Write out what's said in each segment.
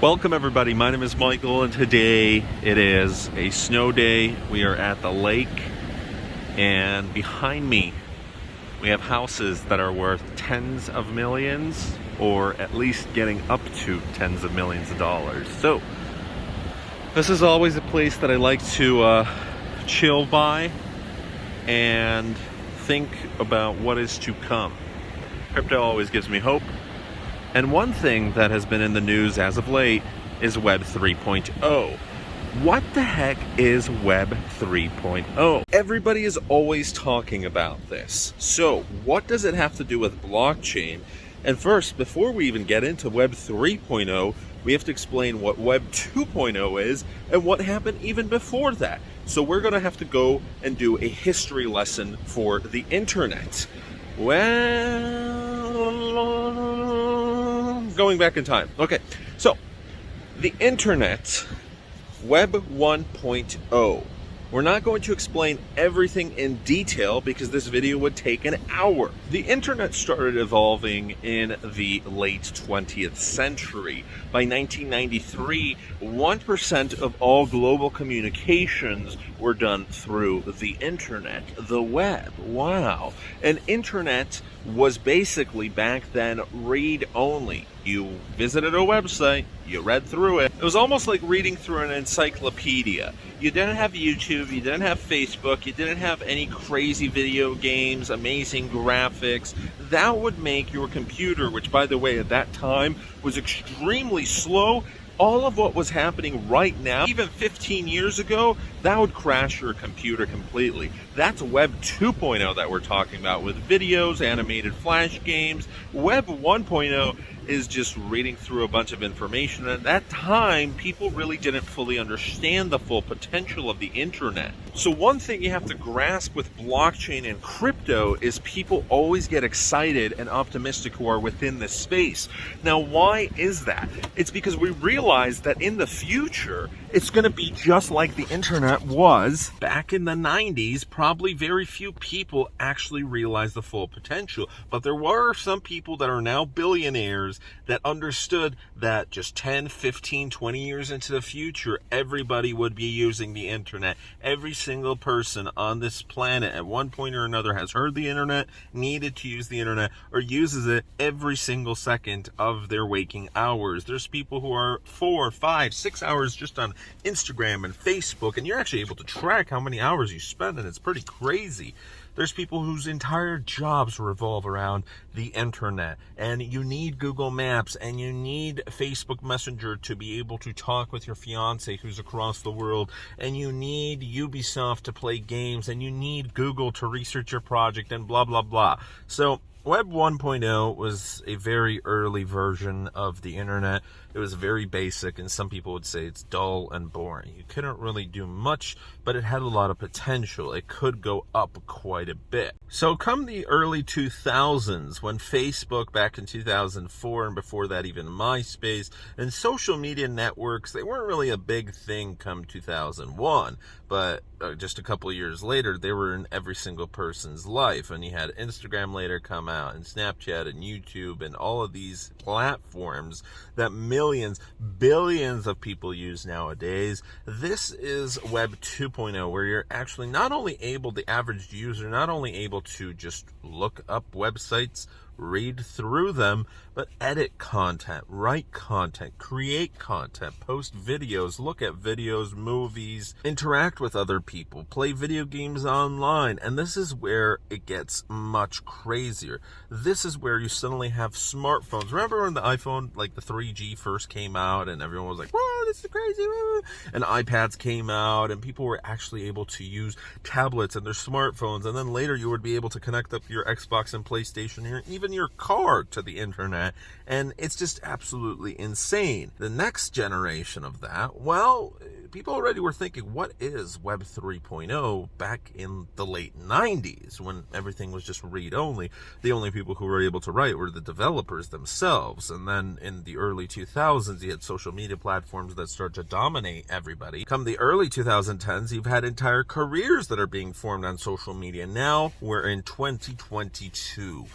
Welcome everybody, my name is Michael and today it is a snow day. We are at the lake and behind me we have houses that are worth tens of millions, or at least getting up to tens of millions of dollars. So this is always a place that I like to chill by and think about what is to come. Crypto always gives me hope. And one thing that has been in the news as of late is Web 3.0. What the heck is Web 3.0? Everybody is always talking about this. So what does it have to do with blockchain? And first, before we even get into Web 3.0, we have to explain what Web 2.0 is and what happened even before that. So we're going to have to go and do a history lesson for the internet. Well, going back in time. Okay, so the internet, Web 1.0. We're not going to explain everything in detail because this video would take an hour. The internet started evolving in the late 20th century. By 1993, 1% of all global communications were done through the internet, the web. Wow. And internet was basically back then read-only. You visited a website, you read through it. It was almost like reading through an encyclopedia. You didn't have YouTube, you didn't have Facebook, you didn't have any crazy video games, amazing graphics. That would make your computer, which by the way at that time was extremely slow, all of what was happening right now, even 15 years ago, that would crash your computer completely. That's Web 2.0 that we're talking about with videos, animated flash games. Web 1.0 is just reading through a bunch of information. At that time, people really didn't fully understand the full potential of the internet. So one thing you have to grasp with blockchain and crypto is people always get excited and optimistic who are within this space. Now, why is that? It's because we realize that in the future, it's going to be just like the internet was back in the 90s. Probably very few people actually realized the full potential, but there were some people that are now billionaires that understood that just 10, 15, 20 years into the future, everybody would be using the internet. Every single person on this planet at one point or another has heard the internet, needed to use the internet, or uses it every single second of their waking hours. There's people who are 4, 5, 6 hours just on Instagram and Facebook, and you're actually able to track how many hours you spend, and it's pretty crazy. There's people whose entire jobs revolve around the internet, and you need Google Maps and you need Facebook Messenger to be able to talk with your fiance who's across the world, and you need Ubisoft to play games, and you need Google to research your project, and blah blah blah. So Web 1.0 was a very early version of the internet. It was very basic, and some people would say it's dull and boring. You couldn't really do much, but it had a lot of potential. It could go up quite a bit. So come the early 2000s, when Facebook back in 2004, and before that even MySpace, and social media networks, they weren't really a big thing come 2001, but just a couple of years later, they were in every single person's life. And you had Instagram later come out, and Snapchat and YouTube and all of these platforms that millions, billions of people use nowadays. This is Web 2.0, where you're actually not only able, the average user, not only able to just look up websites, read through them, but edit content, write content, create content, post videos, look at videos, movies, interact with other people, play video games online. And this is where it gets much crazier. This is where you suddenly have smartphones. Remember when the iPhone, like the 3G first came out, and everyone was like, whoa, this is crazy, and iPads came out, and people were actually able to use tablets and their smartphones, and then later you would be able to connect up your Xbox and PlayStation, or even your car to the internet, and it's just absolutely insane. The next generation of that, well, people already were thinking, what is Web 3.0 back in the late 90s when everything was just read-only? The only people who were able to write were the developers themselves. And then in the early 2000s, you had social media platforms that started to dominate everybody. Come the early 2010s, you've had entire careers that are being formed on social media. Now we're in 2022.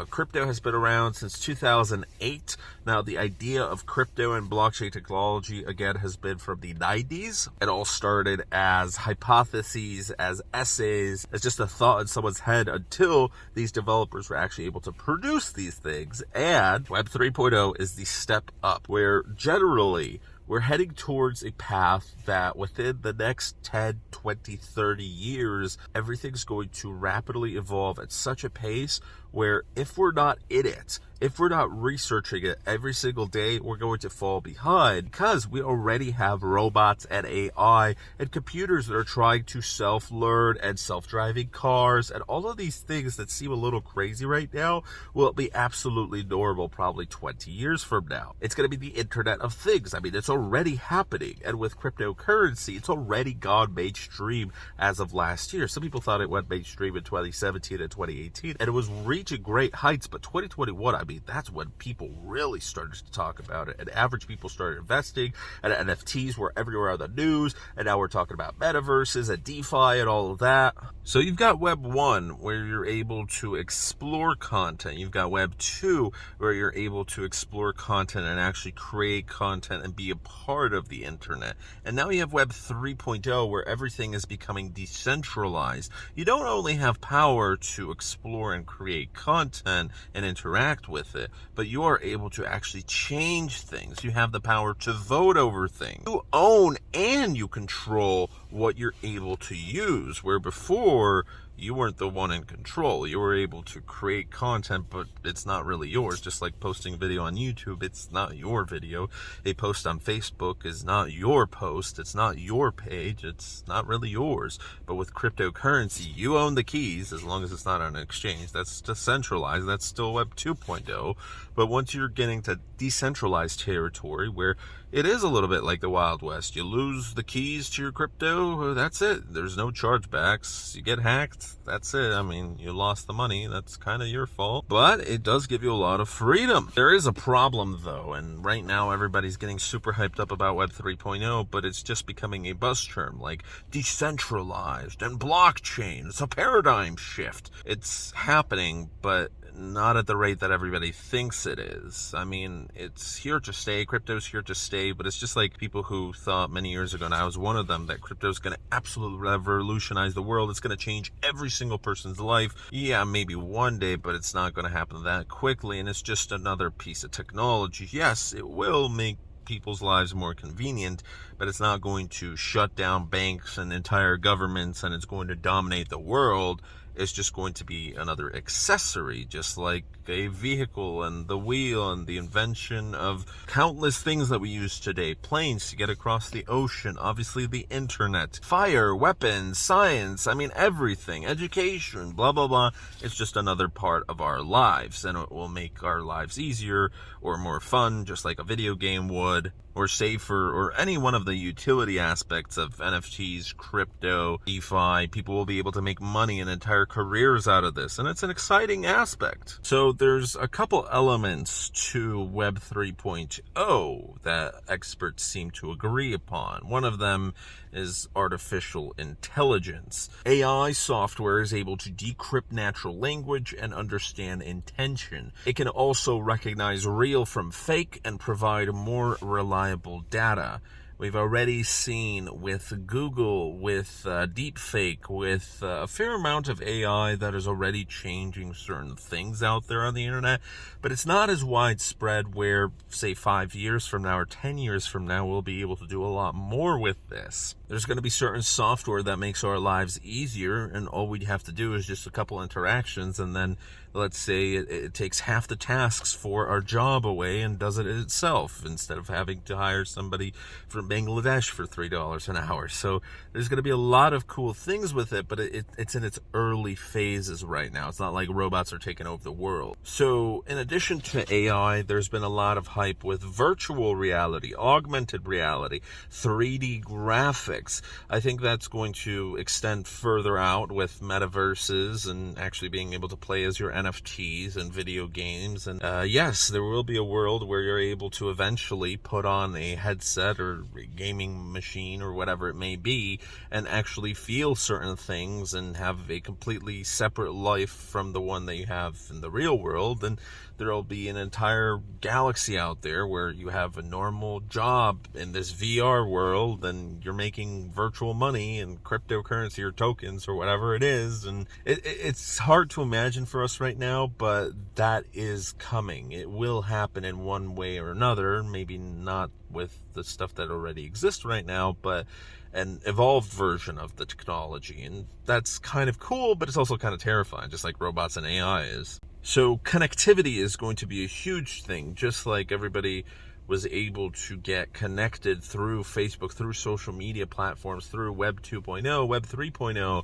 Crypto has been around since 2008. Now, the idea of crypto and blockchain technology, again, has been from the 90s. It all started as hypotheses, as essays, as just a thought in someone's head until these developers were actually able to produce these things. And Web 3.0 is the step up, where generally we're heading towards a path that within the next 10, 20, 30 years, everything's going to rapidly evolve at such a pace where if we're not in it, if we're not researching it every single day, we're going to fall behind, because we already have robots and AI and computers that are trying to self-learn, and self-driving cars, and all of these things that seem a little crazy right now will be absolutely normal probably 20 years from now. It's going to be the Internet of Things. I mean, it's already happening, and with cryptocurrency, it's already gone mainstream as of last year. Some people thought it went mainstream in 2017 and 2018, and it was reaching great heights, but 2021, I mean, that's when people really started to talk about it, and average people started investing, and NFTs were everywhere on the news, and now we're talking about metaverses and DeFi and all of that. So you've got Web 1, where you're able to explore content. You've got Web 2, where you're able to explore content and actually create content and be a part of the internet. And now you have Web 3.0, where everything is becoming decentralized. You don't only have power to explore and create content and interact with it, but you are able to actually change things. You have the power to vote over things. You own and you control what you're able to use, where before you weren't the one in control. You were able to create content, but it's not really yours. Just like posting a video on YouTube, it's not your video. A post on Facebook is not your post. It's not your page. It's not really yours. But with cryptocurrency, you own the keys, as long as it's not on an exchange. That's decentralized. That's still Web 2.0. But once you're getting to decentralized territory, where it is a little bit like the Wild West, you lose the keys to your crypto, that's it. There's no chargebacks. You get hacked, that's it. I mean, you lost the money. That's kind of your fault. But it does give you a lot of freedom. There is a problem, though, and right now everybody's getting super hyped up about Web 3.0, but it's just becoming a buzz term, like decentralized and blockchain. It's a paradigm shift. It's happening, but not at the rate that everybody thinks it is. I mean, it's here to stay. Crypto's here to stay, but it's just like people who thought many years ago, and I was one of them, that crypto's going to absolutely revolutionize the world. It's going to change every single person's life. Yeah, maybe one day, but it's not going to happen that quickly, and it's just another piece of technology. Yes, it will make people's lives more convenient, but it's not going to shut down banks and entire governments, and it's going to dominate the world. It's just going to be another accessory, just like a vehicle and the wheel and the invention of countless things that we use today. Planes to get across the ocean, obviously the internet, fire, weapons, science, I mean everything, education, blah, blah, blah. It's just another part of our lives, and it will make our lives easier or more fun, just like a video game would, or safer, or any one of the utility aspects of NFTs, crypto, DeFi. People will be able to make money and entire careers out of this, and it's an exciting aspect. So there's a couple elements to Web 3.0 that experts seem to agree upon. One of them is artificial intelligence. AI software is able to decrypt natural language and understand intention. It can also recognize real from fake and provide more reliable data. We've already seen with Google, with deepfake, with a fair amount of AI that is already changing certain things out there on the internet, but it's not as widespread where, say, 5 years from now or 10 years from now, we'll be able to do a lot more with this. There's going to be certain software that makes our lives easier, and all we have to do is just a couple interactions, and then let's say it takes half the tasks for our job away and does it itself, instead of having to hire somebody from Bangladesh for $3 an hour. So there's going to be a lot of cool things with it, but it's in its early phases right now. It's not like robots are taking over the world. So in addition to AI, there's been a lot of hype with virtual reality, augmented reality, 3D graphics. I think that's going to extend further out with metaverses and actually being able to play as your NFTs and video games. And yes, there will be a world where you're able to eventually put on a headset or a gaming machine or whatever it may be and actually feel certain things and have a completely separate life from the one that you have in the real world. And there will be an entire galaxy out there where you have a normal job in this VR world and you're making virtual money and cryptocurrency or tokens or whatever it is. And it's hard to imagine for us right now, but that is coming. It will happen in one way or another, maybe not with the stuff that already exists right now, but an evolved version of the technology. And that's kind of cool, but it's also kind of terrifying, just like robots and AI is. So connectivity is going to be a huge thing, just like everybody was able to get connected through Facebook, through social media platforms, through Web 2.0, Web 3.0,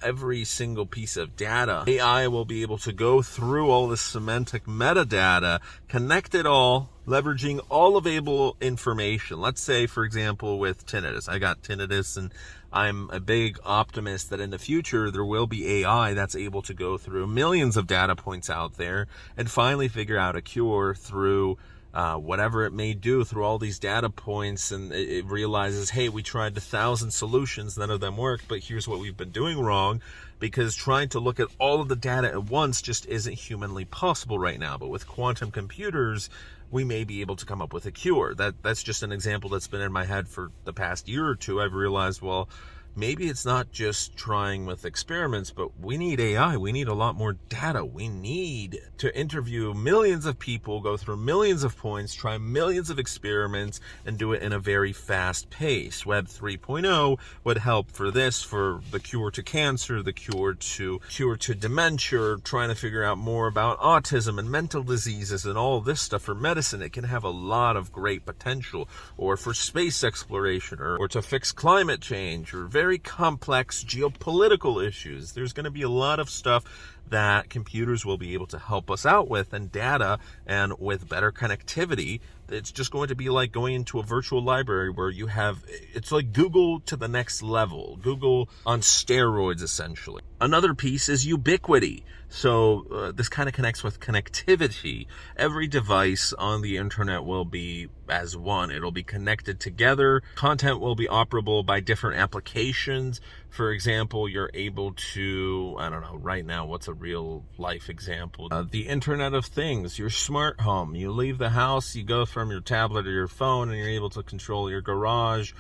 every single piece of data. AI will be able to go through all this semantic metadata, connect it all, leveraging all available information. Let's say, for example, with tinnitus. I got tinnitus, and I'm a big optimist that in the future there will be AI that's able to go through millions of data points out there and finally figure out a cure through whatever it may do, through all these data points, and it realizes, hey, we tried 1,000 solutions, none of them worked, but here's what we've been doing wrong, because trying to look at all of the data at once just isn't humanly possible right now. But with quantum computers, we may be able to come up with a cure. That's just an example that's been in my head for the past year or two. I've realized, well, maybe it's not just trying with experiments, but we need AI. We need a lot more data. We need to interview millions of people, go through millions of points, try millions of experiments, and do it in a very fast pace. Web 3.0 would help for this, for the cure to cancer, the cure to dementia, trying to figure out more about autism and mental diseases and all this stuff. For medicine, it can have a lot of great potential, or for space exploration, or to fix climate change, or very complex geopolitical issues. There's going to be a lot of stuff that computers will be able to help us out with, and data, and with better connectivity. It's just going to be like going into a virtual library where you have, it's like Google to the next level. Google on steroids, essentially. Another piece is Ubiquity. So this kind of connects with connectivity. Every device on the internet will be as one. It'll be connected together. Content will be operable by different applications. For example, you're able to, I don't know, right now, what's a real life example? The Internet of Things, your smart home. You leave the house, you go from your tablet or your phone, and you're able to control your garage,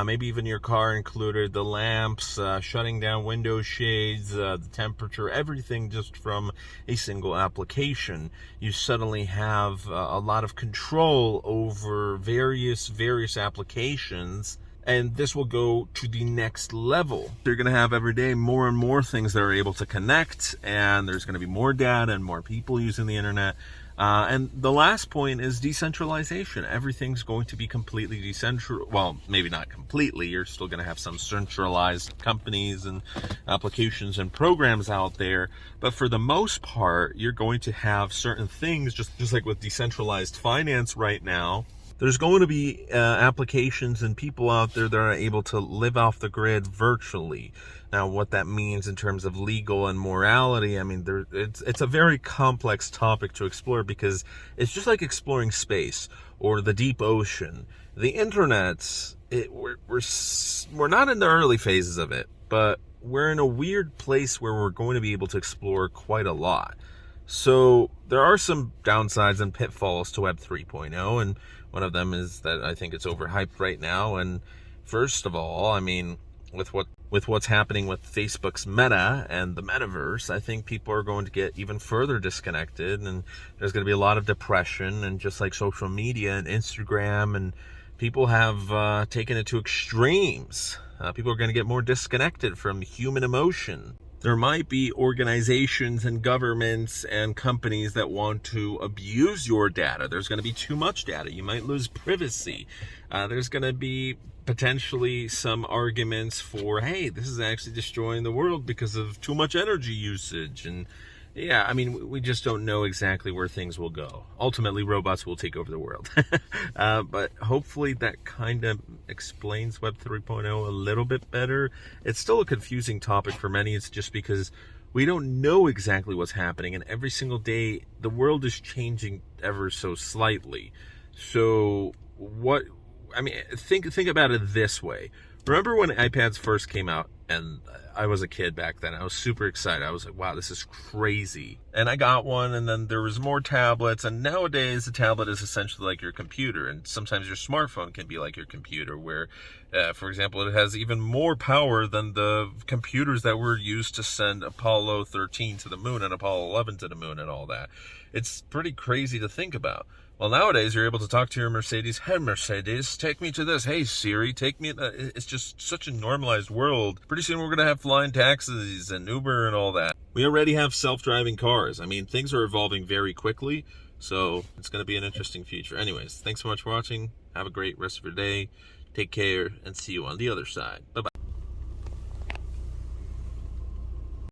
maybe even your car included, the lamps, shutting down window shades, the temperature, everything just from a single application. You suddenly have a lot of control over various applications. And this will go to the next level. You're going to have every day more and more things that are able to connect, and there's going to be more data and more people using the internet. And the last point is decentralization. Everything's going to be completely decentralized. Well, maybe not completely. You're still going to have some centralized companies and applications and programs out there. But for the most part, you're going to have certain things, just like with decentralized finance right now. There's going to be applications and people out there that are able to live off the grid virtually. Now, what that means in terms of legal and morality, I mean, it's a very complex topic to explore, because it's just like exploring space or the deep ocean. The internet, we're not in the early phases of it, but we're in a weird place where we're going to be able to explore quite a lot. So there are some downsides and pitfalls to Web 3.0, and one of them is that I think it's overhyped right now. And first of all, I mean, with what's happening with Facebook's Meta and the metaverse, I think people are going to get even further disconnected, and there's going to be a lot of depression. And just like social media and Instagram, and people have taken it to extremes. People are going to get more disconnected from human emotion. There might be organizations and governments and companies that want to abuse your data. There's going to be too much data. You might lose privacy. There's going to be potentially some arguments for, hey, this is actually destroying the world because of too much energy usage. And yeah, I mean, we just don't know exactly where things will go. Ultimately, robots will take over the world. But hopefully that kind of explains Web 3.0 a little bit better. It's still a confusing topic for many. It's just because We don't know exactly what's happening, and every single day the world is changing ever so slightly. So think about it this way. Remember when iPads first came out, and I was a kid back then. I was super excited. I was like, wow, this is crazy. And I got one, and then there was more tablets, and nowadays the tablet is essentially like your computer, and sometimes your smartphone can be like your computer, where, for example, it has even more power than the computers that were used to send Apollo 13 to the moon and Apollo 11 to the moon and all that. It's pretty crazy to think about. Well, nowadays you're able to talk to your Mercedes. Hey, Mercedes, take me to this. Hey, Siri, take me. It's just such a normalized world. Pretty soon we're going to have flying taxis and Uber and all that. We already have self-driving cars. I mean, things are evolving very quickly, so it's going to be an interesting future. Anyways, thanks so much for watching. Have a great rest of your day. Take care, and see you on the other side. Bye-bye.